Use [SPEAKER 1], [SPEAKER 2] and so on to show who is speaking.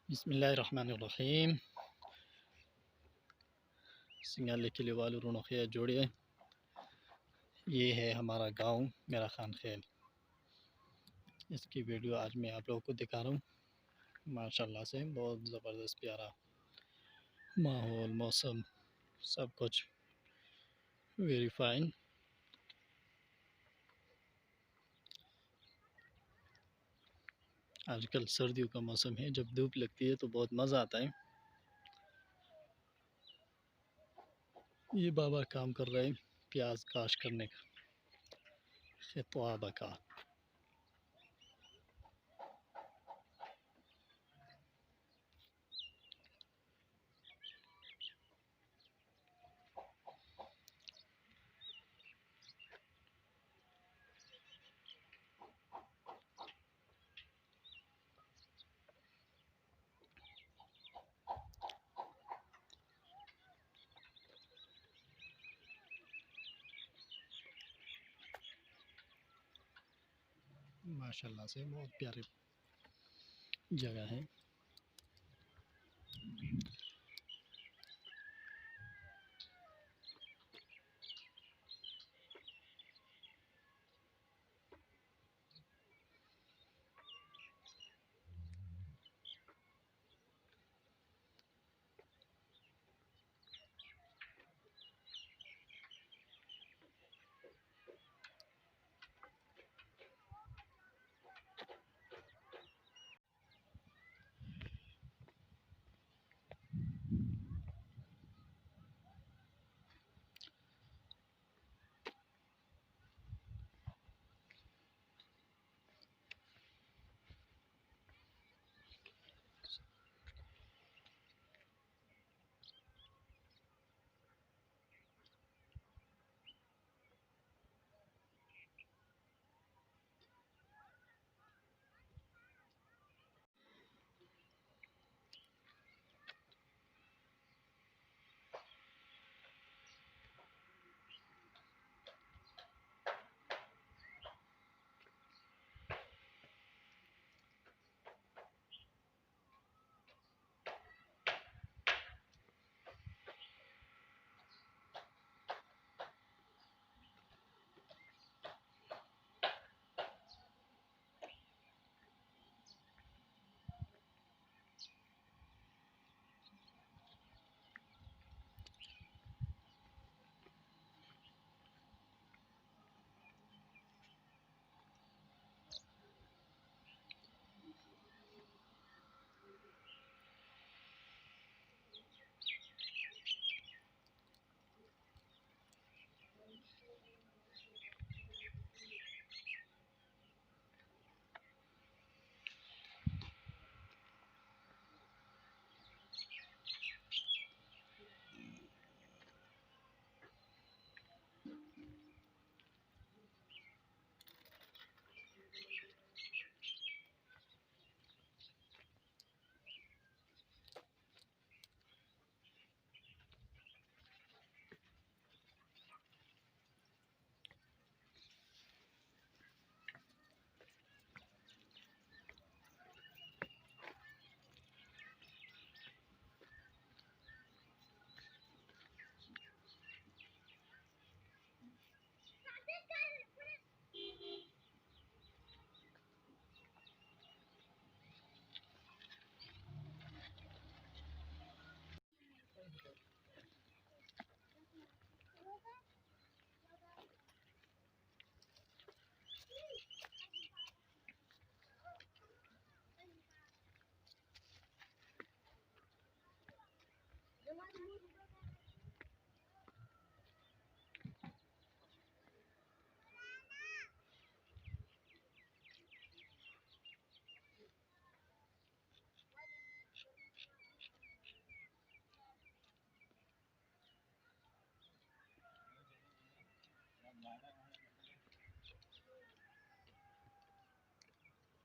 [SPEAKER 1] बिस्मिल्लाहिर्रहमानिर्रहीम। सिंगाले के लिए वालू रुणो खिया जोड़िए। ये है हमारा गांव मेरा खान खेल। इसकी वीडियो आज मैं आप लोगों को दिखा रहा हूँ। माशाल्लाह से बहुत ज़बरदस्त प्यारा माहौल, मौसम, सब कुछ वेरी फाइन। आजकल सर्दियों का मौसम है, जब धूप लगती है तो बहुत मज़ा आता है। ये बाबा काम कर रहे हैं प्याज काश करने का। खिताब का माशाल्लाह से बहुत प्यारी जगह है।